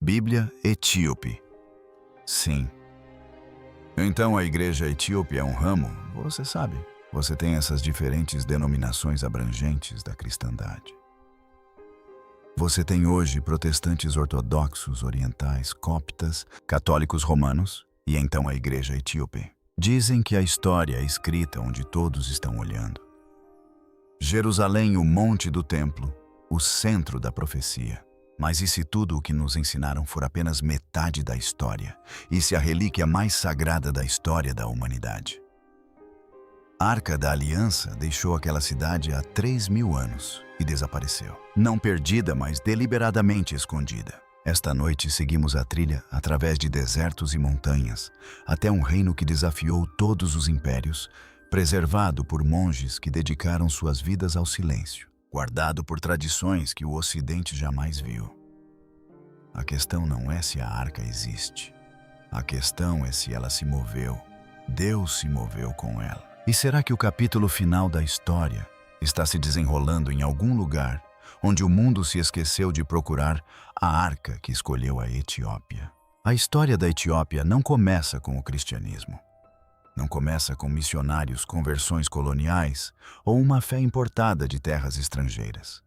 Bíblia etíope. Sim. Então a igreja etíope é um ramo, você sabe. Você tem essas diferentes denominações abrangentes da cristandade. Você tem hoje protestantes ortodoxos orientais, coptas, católicos romanos e então a igreja etíope. Dizem que a história é escrita onde todos estão olhando. Jerusalém, o monte do templo, o centro da profecia. Mas e se tudo o que nos ensinaram for apenas metade da história? E se a relíquia mais sagrada da história da humanidade? A Arca da Aliança deixou aquela cidade há 3.000 anos e desapareceu. Não perdida, mas deliberadamente escondida. Esta noite seguimos a trilha através de desertos e montanhas, até um reino que desafiou todos os impérios, preservado por monges que dedicaram suas vidas ao silêncio, guardado por tradições que o Ocidente jamais viu. A questão não é se a arca existe. A questão é se ela se moveu. Deus se moveu com ela. E será que o capítulo final da história está se desenrolando em algum lugar onde o mundo se esqueceu de procurar a arca que escolheu a Etiópia? A história da Etiópia não começa com o cristianismo. Não começa com missionários, conversões coloniais ou uma fé importada de terras estrangeiras.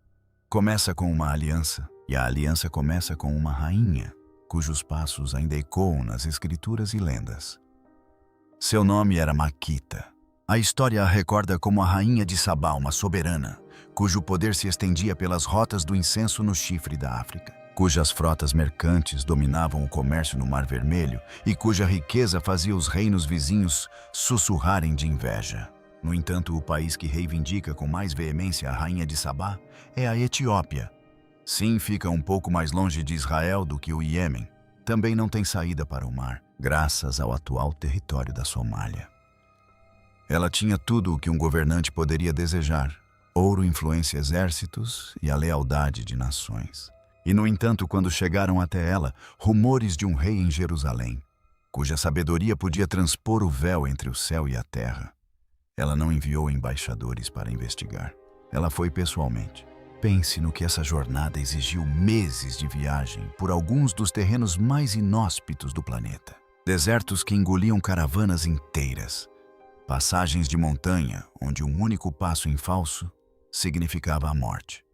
Começa com uma aliança, e a aliança começa com uma rainha, cujos passos ainda ecoam nas escrituras e lendas. Seu nome era Maquita. A história a recorda como a rainha de Sabá, uma soberana, cujo poder se estendia pelas rotas do incenso no chifre da África, cujas frotas mercantes dominavam o comércio no Mar Vermelho e cuja riqueza fazia os reinos vizinhos sussurrarem de inveja. No entanto, o país que reivindica com mais veemência a rainha de Sabá é a Etiópia. Sim, fica um pouco mais longe de Israel do que o Iêmen. Também não tem saída para o mar, graças ao atual território da Somália. Ela tinha tudo o que um governante poderia desejar: ouro influencia exércitos e a lealdade de nações. E, no entanto, quando chegaram até ela, rumores de um rei em Jerusalém, cuja sabedoria podia transpor o véu entre o céu e a terra, ela não enviou embaixadores para investigar. Ela foi pessoalmente. Pense no que essa jornada exigiu: meses de viagem por alguns dos terrenos mais inóspitos do planeta. Desertos que engoliam caravanas inteiras. Passagens de montanha, onde um único passo em falso significava a morte.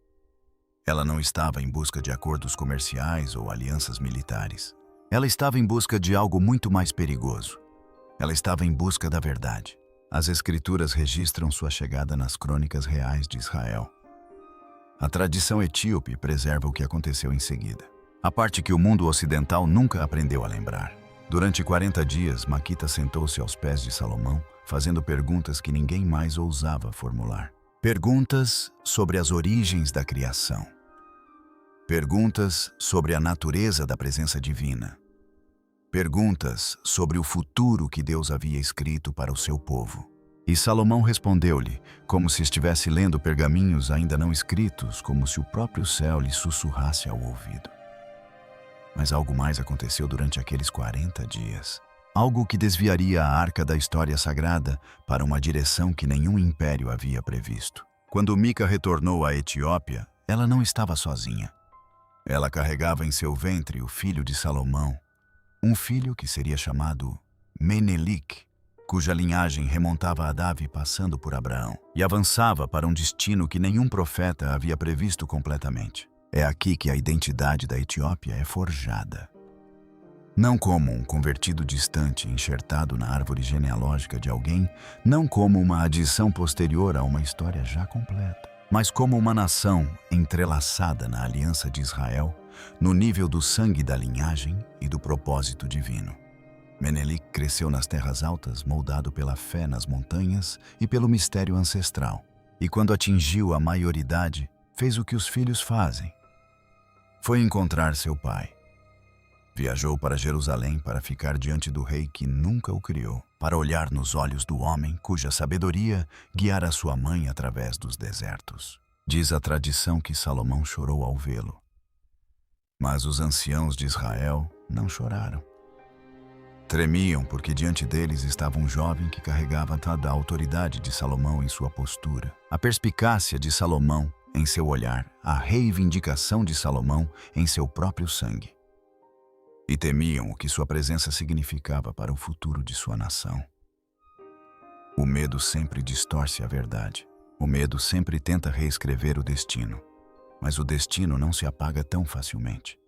Ela não estava em busca de acordos comerciais ou alianças militares. Ela estava em busca de algo muito mais perigoso. Ela estava em busca da verdade. As escrituras registram sua chegada nas crônicas reais de Israel. A tradição etíope preserva o que aconteceu em seguida, a parte que o mundo ocidental nunca aprendeu a lembrar. Durante 40 dias, Maquita sentou-se aos pés de Salomão, fazendo perguntas que ninguém mais ousava formular. Perguntas sobre as origens da criação. Perguntas sobre a natureza da presença divina. Perguntas sobre o futuro que Deus havia escrito para o seu povo. E Salomão respondeu-lhe, como se estivesse lendo pergaminhos ainda não escritos, como se o próprio céu lhe sussurrasse ao ouvido. Mas algo mais aconteceu durante aqueles 40 dias. Algo que desviaria a arca da história sagrada para uma direção que nenhum império havia previsto. Quando Mica retornou à Etiópia, ela não estava sozinha. Ela carregava em seu ventre o filho de Salomão, um filho que seria chamado Menelik, cuja linhagem remontava a Davi passando por Abraão, e avançava para um destino que nenhum profeta havia previsto completamente. É aqui que a identidade da Etiópia é forjada. Não como um convertido distante enxertado na árvore genealógica de alguém, não como uma adição posterior a uma história já completa, mas como uma nação entrelaçada na aliança de Israel, no nível do sangue da linhagem e do propósito divino. Menelik cresceu nas terras altas, moldado pela fé nas montanhas e pelo mistério ancestral. E quando atingiu a maioridade, fez o que os filhos fazem. Foi encontrar seu pai. Viajou para Jerusalém para ficar diante do rei que nunca o criou, para olhar nos olhos do homem cuja sabedoria guiara sua mãe através dos desertos. Diz a tradição que Salomão chorou ao vê-lo. Mas os anciãos de Israel não choraram. Tremiam porque diante deles estava um jovem que carregava toda a autoridade de Salomão em sua postura, a perspicácia de Salomão em seu olhar, a reivindicação de Salomão em seu próprio sangue. e temiam o que sua presença significava para o futuro de sua nação. O medo sempre distorce a verdade. O medo sempre tenta reescrever o destino, mas o destino não se apaga tão facilmente.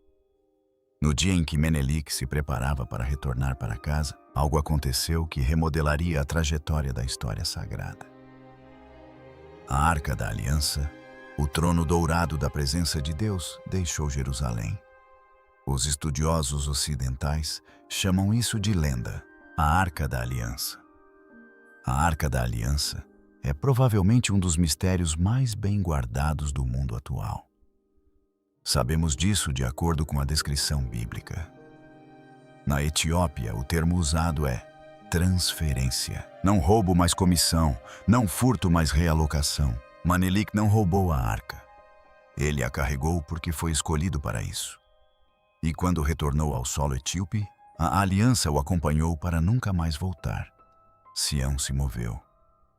No dia em que Menelik se preparava para retornar para casa, algo aconteceu que remodelaria a trajetória da história sagrada. A Arca da Aliança, o trono dourado da presença de Deus, deixou Jerusalém. Os estudiosos ocidentais chamam isso de lenda, a Arca da Aliança. A Arca da Aliança é provavelmente um dos mistérios mais bem guardados do mundo atual. Sabemos disso de acordo com a descrição bíblica. Na Etiópia, o termo usado é transferência. Não roubo, mas comissão. Não furto, mas realocação. Menelik não roubou a arca. Ele a carregou porque foi escolhido para isso. E quando retornou ao solo etíope, a aliança o acompanhou para nunca mais voltar. Sião se moveu.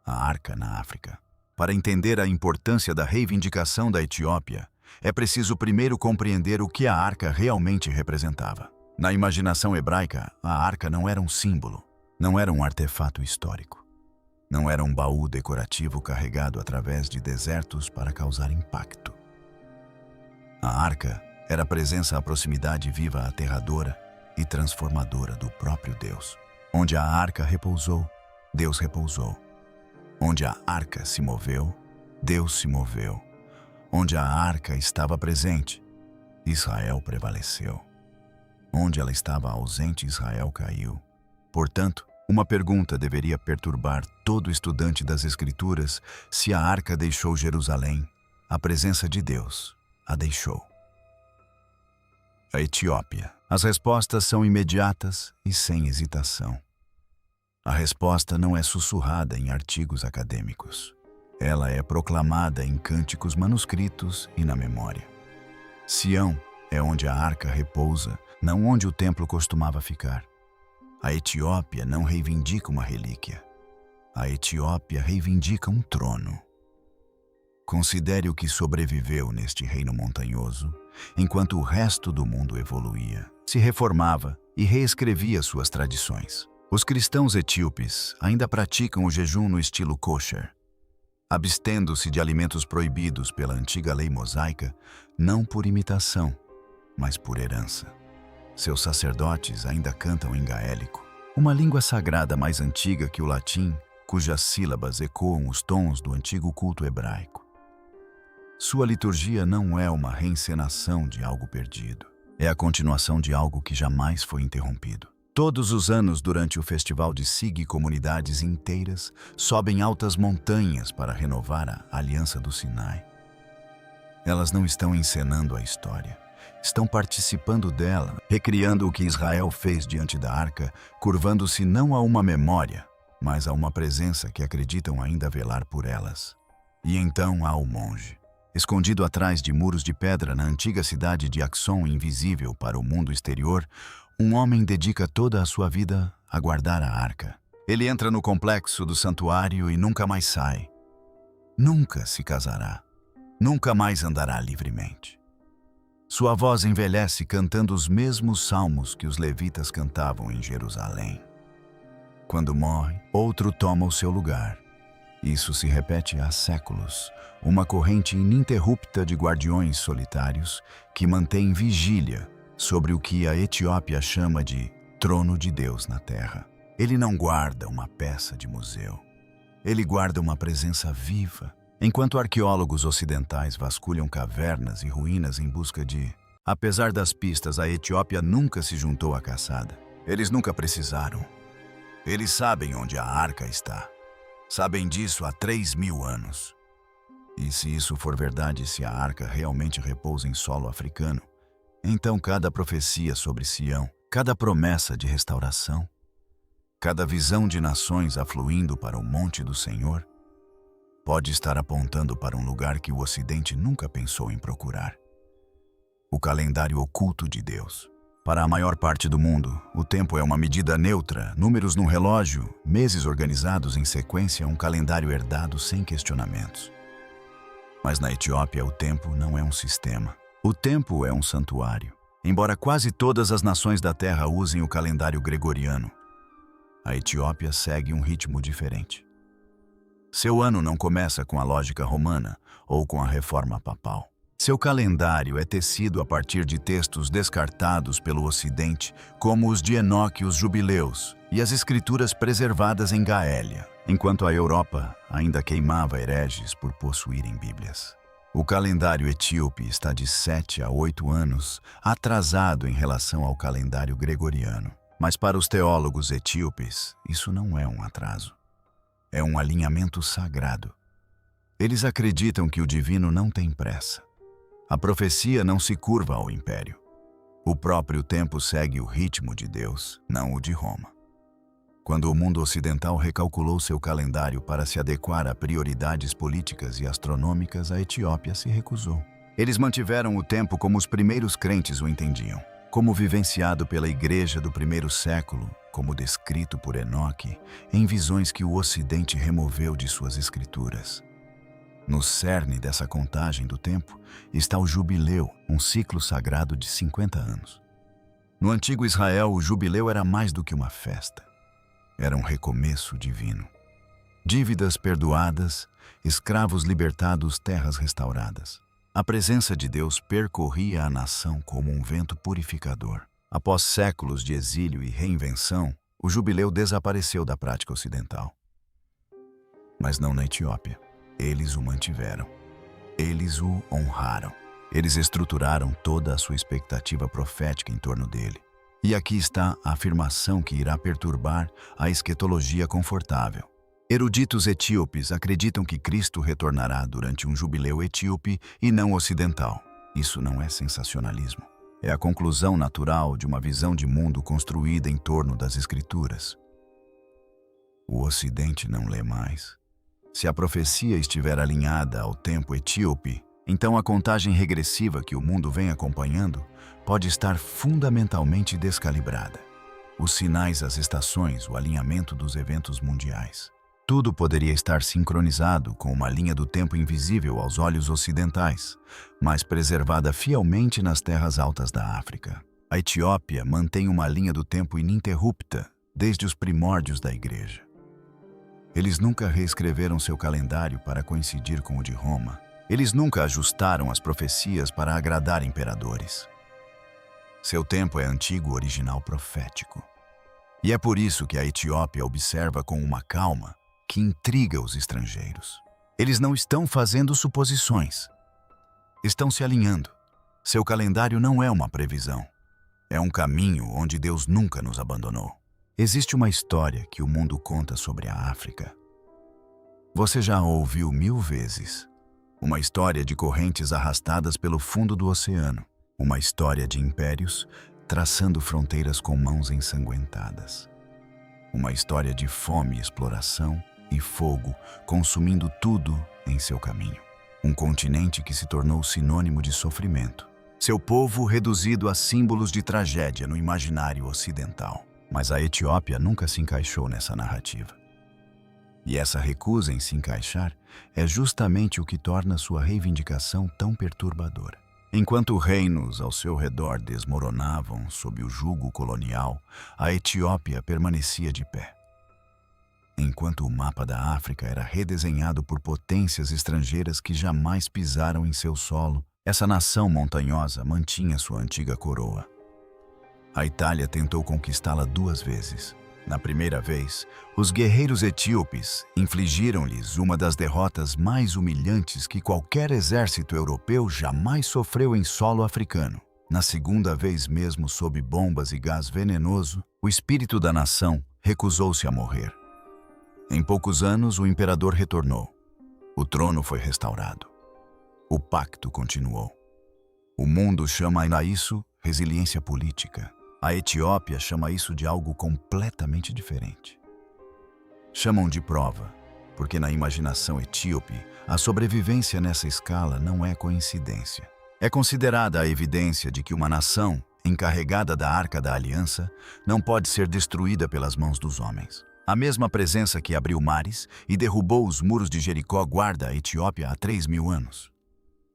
A arca na África. Para entender a importância da reivindicação da Etiópia, é preciso primeiro compreender o que a arca realmente representava. Na imaginação hebraica, a arca não era um símbolo, não era um artefato histórico. Não era um baú decorativo carregado através de desertos para causar impacto. A arca era a presença à proximidade viva, aterradora e transformadora do próprio Deus. Onde a arca repousou, Deus repousou. Onde a arca se moveu, Deus se moveu. Onde a arca estava presente, Israel prevaleceu. Onde ela estava ausente, Israel caiu. Portanto, uma pergunta deveria perturbar todo estudante das Escrituras: se a arca deixou Jerusalém, a presença de Deus a deixou. A Etiópia. As respostas são imediatas e sem hesitação. A resposta não é sussurrada em artigos acadêmicos. Ela é proclamada em cânticos manuscritos e na memória. Sião é onde a arca repousa, não onde o templo costumava ficar. A Etiópia não reivindica uma relíquia. A Etiópia reivindica um trono. Considere o que sobreviveu neste reino montanhoso, enquanto o resto do mundo evoluía, se reformava e reescrevia suas tradições. Os cristãos etíopes ainda praticam o jejum no estilo kosher, abstendo-se de alimentos proibidos pela antiga lei mosaica, não por imitação, mas por herança. Seus sacerdotes ainda cantam em gaélico, uma língua sagrada mais antiga que o latim, cujas sílabas ecoam os tons do antigo culto hebraico. Sua liturgia não é uma reencenação de algo perdido, é a continuação de algo que jamais foi interrompido. Todos os anos, durante o festival de Sig, comunidades inteiras sobem altas montanhas para renovar a Aliança do Sinai. Elas não estão encenando a história, estão participando dela, recriando o que Israel fez diante da arca, curvando-se não a uma memória, mas a uma presença que acreditam ainda velar por elas. E então há o monge, escondido atrás de muros de pedra na antiga cidade de Axon, invisível para o mundo exterior. Um homem dedica toda a sua vida a guardar a arca. Ele entra no complexo do santuário e nunca mais sai. Nunca se casará. Nunca mais andará livremente. Sua voz envelhece cantando os mesmos salmos que os levitas cantavam em Jerusalém. Quando morre, outro toma o seu lugar. Isso se repete há séculos, uma corrente ininterrupta de guardiões solitários que mantém vigília sobre o que a Etiópia chama de trono de Deus na terra. Ele não guarda uma peça de museu. Ele guarda uma presença viva. Enquanto arqueólogos ocidentais vasculham cavernas e ruínas em busca de... Apesar das pistas, a Etiópia nunca se juntou à caçada. Eles nunca precisaram. Eles sabem onde a arca está. Sabem disso há 3.000 anos. E se isso for verdade, se a arca realmente repousa em solo africano, então cada profecia sobre Sião, cada promessa de restauração, cada visão de nações afluindo para o monte do Senhor, pode estar apontando para um lugar que o Ocidente nunca pensou em procurar. O calendário oculto de Deus. Para a maior parte do mundo, o tempo é uma medida neutra, números num relógio, meses organizados em sequência, um calendário herdado sem questionamentos. Mas na Etiópia, o tempo não é um sistema. O tempo é um santuário. Embora quase todas as nações da Terra usem o calendário gregoriano, a Etiópia segue um ritmo diferente. Seu ano não começa com a lógica romana ou com a reforma papal. Seu calendário é tecido a partir de textos descartados pelo Ocidente, como os de Enoque e os Jubileus, e as escrituras preservadas em Gaélia, enquanto a Europa ainda queimava hereges por possuírem Bíblias. O calendário etíope está de 7 a 8 anos atrasado em relação ao calendário gregoriano. Mas para os teólogos etíopes, isso não é um atraso. É um alinhamento sagrado. Eles acreditam que o divino não tem pressa. A profecia não se curva ao império. O próprio tempo segue o ritmo de Deus, não o de Roma. Quando o mundo ocidental recalculou seu calendário para se adequar a prioridades políticas e astronômicas, a Etiópia se recusou. Eles mantiveram o tempo como os primeiros crentes o entendiam, como vivenciado pela igreja do primeiro século, como descrito por Enoque, em visões que o Ocidente removeu de suas escrituras. No cerne dessa contagem do tempo está o jubileu, um ciclo sagrado de 50 anos. No antigo Israel, o jubileu era mais do que uma festa. Era um recomeço divino. Dívidas perdoadas, escravos libertados, terras restauradas. A presença de Deus percorria a nação como um vento purificador. Após séculos de exílio e reinvenção, o jubileu desapareceu da prática ocidental. Mas não na Etiópia. Eles o mantiveram. Eles o honraram. Eles estruturaram toda a sua expectativa profética em torno dele. E aqui está a afirmação que irá perturbar a esquetologia confortável. Eruditos etíopes acreditam que Cristo retornará durante um jubileu etíope e não ocidental. Isso não é sensacionalismo. É a conclusão natural de uma visão de mundo construída em torno das Escrituras. O Ocidente não lê mais. Se a profecia estiver alinhada ao tempo etíope, então a contagem regressiva que o mundo vem acompanhando pode estar fundamentalmente descalibrada. Os sinais, as estações, o alinhamento dos eventos mundiais. Tudo poderia estar sincronizado com uma linha do tempo invisível aos olhos ocidentais, mas preservada fielmente nas terras altas da África. A Etiópia mantém uma linha do tempo ininterrupta desde os primórdios da Igreja. Eles nunca reescreveram seu calendário para coincidir com o de Roma. Eles nunca ajustaram as profecias para agradar imperadores. Seu tempo é antigo, original, profético. E é por isso que a Etiópia observa com uma calma que intriga os estrangeiros. Eles não estão fazendo suposições. Estão se alinhando. Seu calendário não é uma previsão. É um caminho onde Deus nunca nos abandonou. Existe uma história que o mundo conta sobre a África. Você já a ouviu 1000 vezes. Uma história de correntes arrastadas pelo fundo do oceano. Uma história de impérios traçando fronteiras com mãos ensanguentadas. Uma história de fome, exploração e fogo, consumindo tudo em seu caminho. Um continente que se tornou sinônimo de sofrimento. Seu povo reduzido a símbolos de tragédia no imaginário ocidental. Mas a Etiópia nunca se encaixou nessa narrativa. E essa recusa em se encaixar é justamente o que torna sua reivindicação tão perturbadora. Enquanto reinos ao seu redor desmoronavam sob o jugo colonial, a Etiópia permanecia de pé. Enquanto o mapa da África era redesenhado por potências estrangeiras que jamais pisaram em seu solo, essa nação montanhosa mantinha sua antiga coroa. A Itália tentou conquistá-la 2 vezes. Na primeira vez, os guerreiros etíopes infligiram-lhes uma das derrotas mais humilhantes que qualquer exército europeu jamais sofreu em solo africano. Na segunda vez mesmo, sob bombas e gás venenoso, o espírito da nação recusou-se a morrer. Em poucos anos, o imperador retornou. O trono foi restaurado. O pacto continuou. O mundo chama a isso resiliência política. A Etiópia chama isso de algo completamente diferente. Chamam de prova, porque na imaginação etíope, a sobrevivência nessa escala não é coincidência. É considerada a evidência de que uma nação, encarregada da Arca da Aliança, não pode ser destruída pelas mãos dos homens. A mesma presença que abriu mares e derrubou os muros de Jericó guarda a Etiópia há 3000 anos.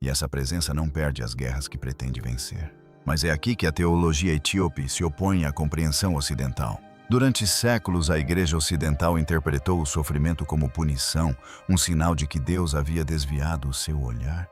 E essa presença não perde as guerras que pretende vencer. Mas é aqui que a teologia etíope se opõe à compreensão ocidental. Durante séculos, a Igreja Ocidental interpretou o sofrimento como punição, um sinal de que Deus havia desviado o seu olhar,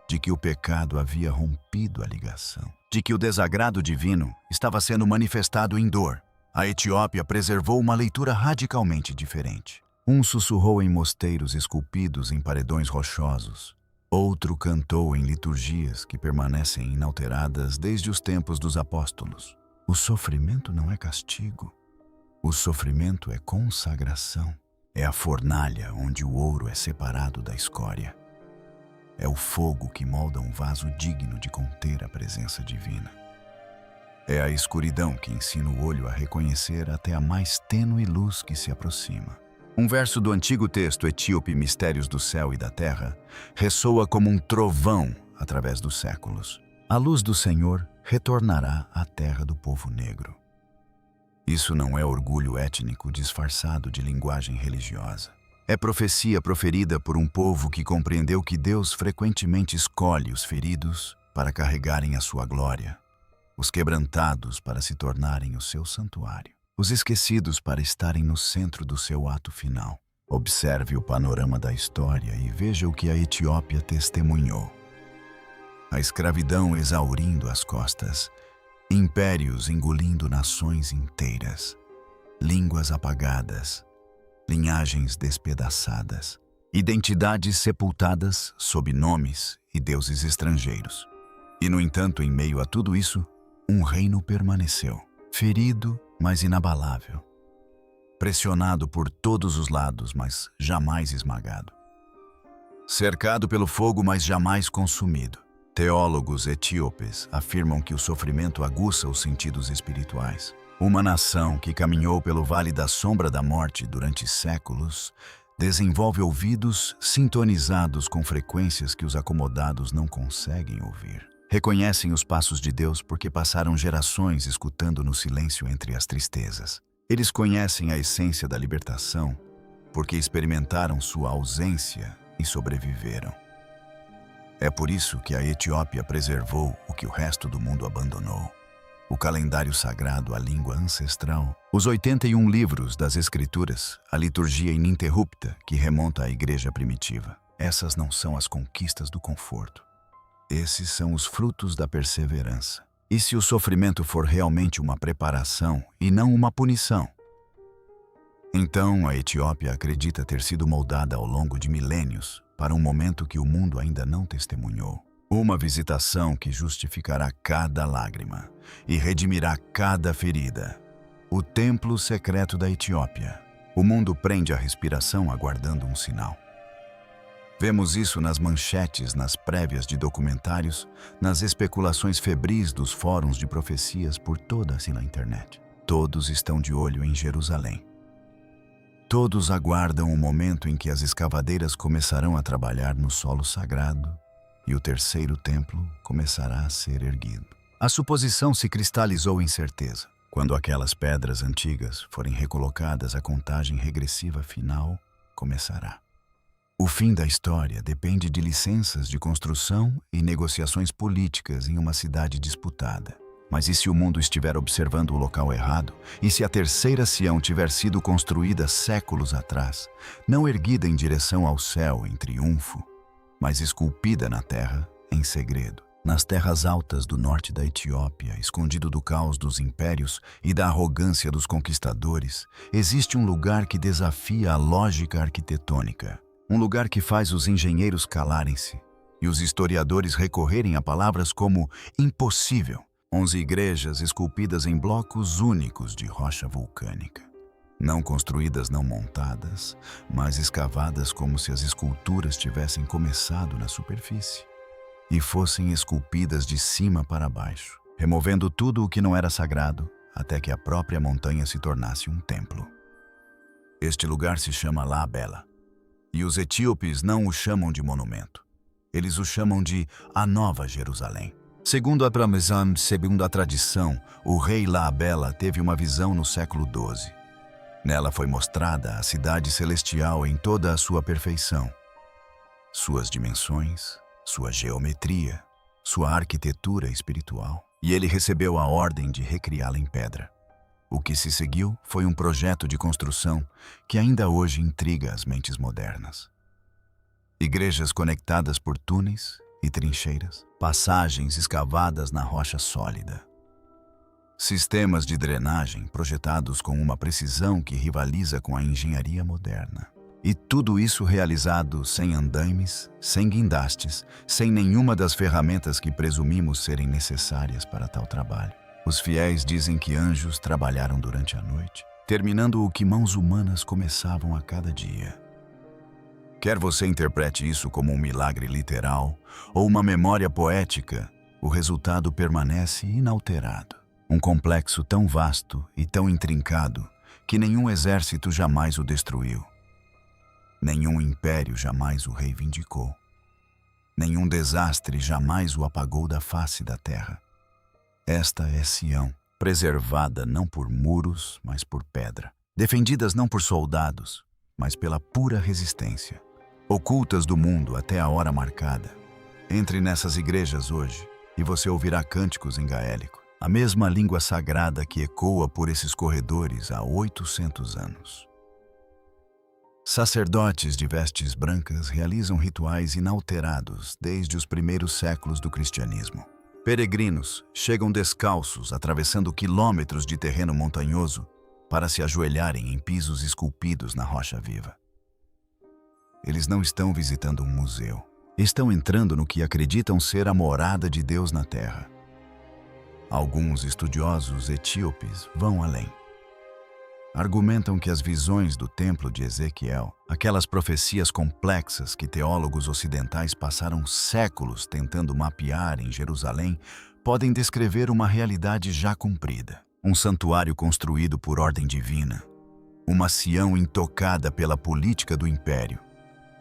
de que o pecado havia rompido a ligação, de que o desagrado divino estava sendo manifestado em dor. A Etiópia preservou uma leitura radicalmente diferente. Um sussurrou em mosteiros esculpidos em paredões rochosos. Outro cantou em liturgias que permanecem inalteradas desde os tempos dos apóstolos. O sofrimento não é castigo. O sofrimento é consagração. É a fornalha onde o ouro é separado da escória. É o fogo que molda um vaso digno de conter a presença divina. É a escuridão que ensina o olho a reconhecer até a mais tênue luz que se aproxima. Um verso do antigo texto etíope Mistérios do Céu e da Terra ressoa como um trovão através dos séculos. A luz do Senhor retornará à terra do povo negro. Isso não é orgulho étnico disfarçado de linguagem religiosa. É profecia proferida por um povo que compreendeu que Deus frequentemente escolhe os feridos para carregarem a sua glória, os quebrantados para se tornarem o seu santuário, os esquecidos para estarem no centro do seu ato final. Observe o panorama da história e veja o que a Etiópia testemunhou. A escravidão exaurindo as costas, impérios engolindo nações inteiras, línguas apagadas, linhagens despedaçadas, identidades sepultadas sob nomes e deuses estrangeiros. E, no entanto, em meio a tudo isso, um reino permaneceu, ferido, mas inabalável, pressionado por todos os lados, mas jamais esmagado, cercado pelo fogo, mas jamais consumido. Teólogos etíopes afirmam que o sofrimento aguça os sentidos espirituais. Uma nação que caminhou pelo vale da sombra da morte durante séculos desenvolve ouvidos sintonizados com frequências que os acomodados não conseguem ouvir. Reconhecem os passos de Deus porque passaram gerações escutando no silêncio entre as tristezas. Eles conhecem a essência da libertação porque experimentaram sua ausência e sobreviveram. É por isso que a Etiópia preservou o que o resto do mundo abandonou. O calendário sagrado, a língua ancestral, os 81 livros das Escrituras, a liturgia ininterrupta que remonta à igreja primitiva. Essas não são as conquistas do conforto. Esses são os frutos da perseverança. E se o sofrimento for realmente uma preparação e não uma punição? Então a Etiópia acredita ter sido moldada ao longo de milênios para um momento que o mundo ainda não testemunhou. Uma visitação que justificará cada lágrima e redimirá cada ferida. O templo secreto da Etiópia. O mundo prende a respiração aguardando um sinal. Vemos isso nas manchetes, nas prévias de documentários, nas especulações febris dos fóruns de profecias por toda a internet. Todos estão de olho em Jerusalém. Todos aguardam o momento em que as escavadeiras começarão a trabalhar no solo sagrado e o terceiro templo começará a ser erguido. A suposição se cristalizou em certeza. Quando aquelas pedras antigas forem recolocadas, a contagem regressiva final começará. O fim da história depende de licenças de construção e negociações políticas em uma cidade disputada. Mas e se o mundo estiver observando o local errado? E se a terceira Sião tiver sido construída séculos atrás, não erguida em direção ao céu em triunfo, mas esculpida na terra em segredo? Nas terras altas do norte da Etiópia, escondido do caos dos impérios e da arrogância dos conquistadores, existe um lugar que desafia a lógica arquitetônica. Um lugar que faz os engenheiros calarem-se e os historiadores recorrerem a palavras como impossível. 11 igrejas esculpidas em blocos únicos de rocha vulcânica. Não construídas, não montadas, mas escavadas como se as esculturas tivessem começado na superfície e fossem esculpidas de cima para baixo, removendo tudo o que não era sagrado, até que a própria montanha se tornasse um templo. Este lugar se chama La Bela, e os etíopes não o chamam de monumento. Eles o chamam de a Nova Jerusalém. Segundo Abramelzam, segundo a tradição, o rei La Bela teve uma visão no século XII. Nela foi mostrada a cidade celestial em toda a sua perfeição. Suas dimensões, sua geometria, sua arquitetura espiritual. e ele recebeu a ordem de recriá-la em pedra. O que se seguiu foi um projeto de construção que ainda hoje intriga as mentes modernas. Igrejas conectadas por túneis e trincheiras, passagens escavadas na rocha sólida. Sistemas de drenagem projetados com uma precisão que rivaliza com a engenharia moderna. E tudo isso realizado sem andaimes, sem guindastes, sem nenhuma das ferramentas que presumimos serem necessárias para tal trabalho. Os fiéis dizem que anjos trabalharam durante a noite, terminando o que mãos humanas começavam a cada dia. Quer você interprete isso como um milagre literal ou uma memória poética, o resultado permanece inalterado. Um complexo tão vasto e tão intrincado que nenhum exército jamais o destruiu. Nenhum império jamais o reivindicou. Nenhum desastre jamais o apagou da face da terra. Esta é Sião, preservada não por muros, mas por pedra. Defendidas não por soldados, mas pela pura resistência. Ocultas do mundo até a hora marcada. Entre nessas igrejas hoje e você ouvirá cânticos em gaélico. A mesma língua sagrada que ecoa por esses corredores há 800 anos. Sacerdotes de vestes brancas realizam rituais inalterados desde os primeiros séculos do cristianismo. Peregrinos chegam descalços, atravessando quilômetros de terreno montanhoso para se ajoelharem em pisos esculpidos na rocha viva. Eles não estão visitando um museu. Estão entrando no que acreditam ser a morada de Deus na terra. Alguns estudiosos etíopes vão além. Argumentam que as visões do templo de Ezequiel, aquelas profecias complexas que teólogos ocidentais passaram séculos tentando mapear em Jerusalém, podem descrever uma realidade já cumprida. Um santuário construído por ordem divina. Uma Sião intocada pela política do império.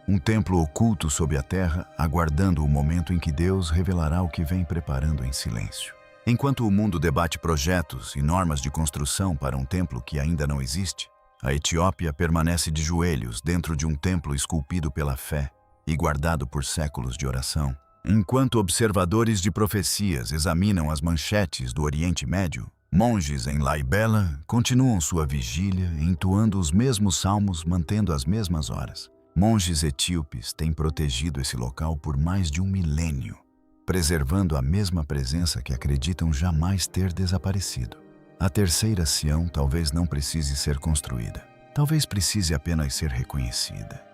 Um templo oculto sob a terra, aguardando o momento em que Deus revelará o que vem preparando em silêncio. Enquanto o mundo debate projetos e normas de construção para um templo que ainda não existe, a Etiópia permanece de joelhos dentro de um templo esculpido pela fé e guardado por séculos de oração. Enquanto observadores de profecias examinam as manchetes do Oriente Médio, monges em Laibela continuam sua vigília, entoando os mesmos salmos, mantendo as mesmas horas. Monges etíopes têm protegido esse local por mais de um milênio, preservando a mesma presença que acreditam jamais ter desaparecido. A terceira Sião talvez não precise ser construída. Talvez precise apenas ser reconhecida.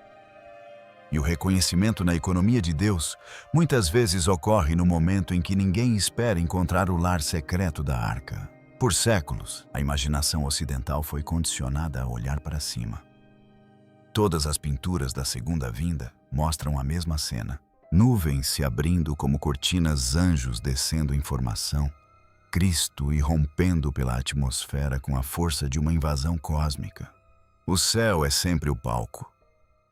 E o reconhecimento na economia de Deus muitas vezes ocorre no momento em que ninguém espera encontrar o lar secreto da arca. Por séculos, a imaginação ocidental foi condicionada a olhar para cima. Todas as pinturas da segunda vinda mostram a mesma cena. Nuvens se abrindo como cortinas, anjos descendo em formação, Cristo irrompendo pela atmosfera com a força de uma invasão cósmica. O céu é sempre o palco.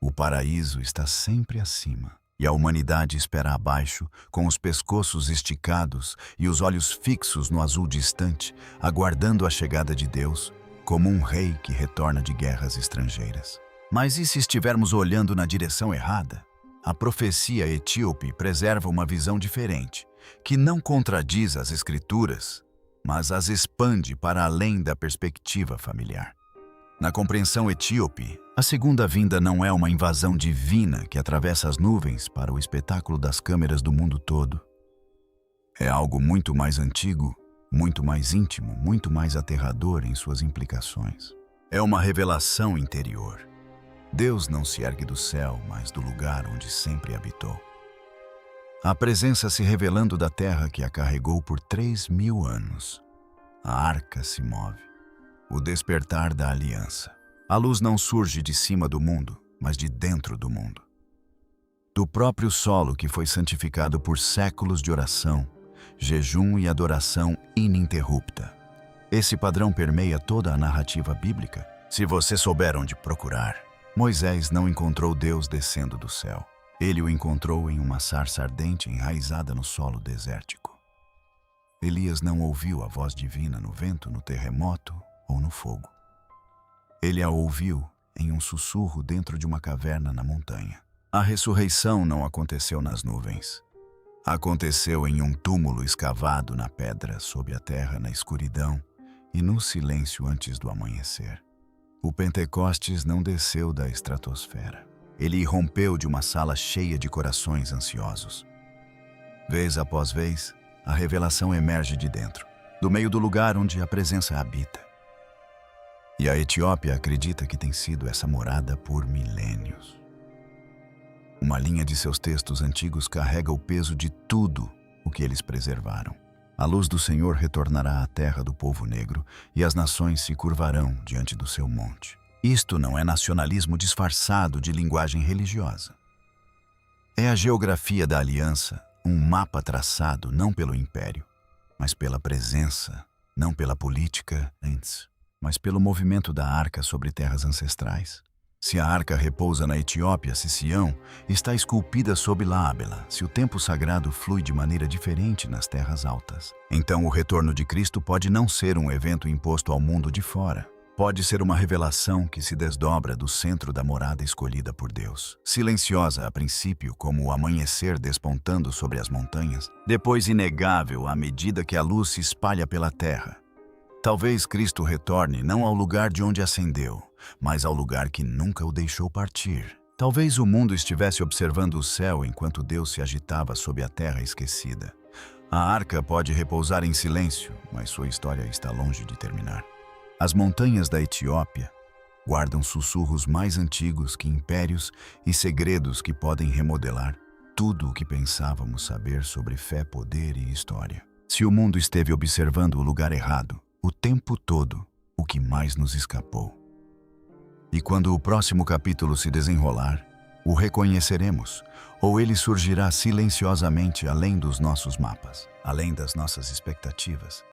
O paraíso está sempre acima. E a humanidade espera abaixo, com os pescoços esticados e os olhos fixos no azul distante, aguardando a chegada de Deus, como um rei que retorna de guerras estrangeiras. Mas e se estivermos olhando na direção errada? A profecia etíope preserva uma visão diferente, que não contradiz as escrituras, mas as expande para além da perspectiva familiar. Na compreensão etíope, a segunda vinda não é uma invasão divina que atravessa as nuvens para o espetáculo das câmeras do mundo todo. É algo muito mais antigo, muito mais íntimo, muito mais aterrador em suas implicações. É uma revelação interior. Deus não se ergue do céu, mas do lugar onde sempre habitou. A presença se revelando da terra que a carregou por 3.000 anos. A arca se move. O despertar da aliança. A luz não surge de cima do mundo, mas de dentro do mundo. Do próprio solo que foi santificado por séculos de oração, jejum e adoração ininterrupta. Esse padrão permeia toda a narrativa bíblica. Se você souber onde procurar, Moisés não encontrou Deus descendo do céu. Ele o encontrou em uma sarça ardente enraizada no solo desértico. Elias não ouviu a voz divina no vento, no terremoto ou no fogo. Ele a ouviu em um sussurro dentro de uma caverna na montanha. A ressurreição não aconteceu nas nuvens. Aconteceu em um túmulo escavado na pedra, sob a terra, na escuridão e no silêncio antes do amanhecer. O Pentecostes não desceu da estratosfera. Ele irrompeu de uma sala cheia de corações ansiosos. Vez após vez, a revelação emerge de dentro, do meio do lugar onde a presença habita. E a Etiópia acredita que tem sido essa morada por milênios. Uma linha de seus textos antigos carrega o peso de tudo o que eles preservaram. A luz do Senhor retornará à terra do povo negro e as nações se curvarão diante do seu monte. Isto não é nacionalismo disfarçado de linguagem religiosa. É a geografia da aliança, um mapa traçado não pelo império, mas pela presença, não pela política antes, mas pelo movimento da arca sobre terras ancestrais. Se a arca repousa na Etiópia, se Sião está esculpida sob Lábela, se o tempo sagrado flui de maneira diferente nas terras altas, então o retorno de Cristo pode não ser um evento imposto ao mundo de fora. Pode ser uma revelação que se desdobra do centro da morada escolhida por Deus. Silenciosa a princípio, como o amanhecer despontando sobre as montanhas, depois inegável à medida que a luz se espalha pela terra. Talvez Cristo retorne não ao lugar de onde ascendeu, mas ao lugar que nunca o deixou partir. Talvez o mundo estivesse observando o céu enquanto Deus se agitava sob a terra esquecida. A arca pode repousar em silêncio, mas sua história está longe de terminar. As montanhas da Etiópia guardam sussurros mais antigos que impérios e segredos que podem remodelar tudo o que pensávamos saber sobre fé, poder e história. Se o mundo esteve observando o lugar errado, o tempo todo, o que mais nos escapou. E quando o próximo capítulo se desenrolar, o reconheceremos, ou ele surgirá silenciosamente além dos nossos mapas, além das nossas expectativas.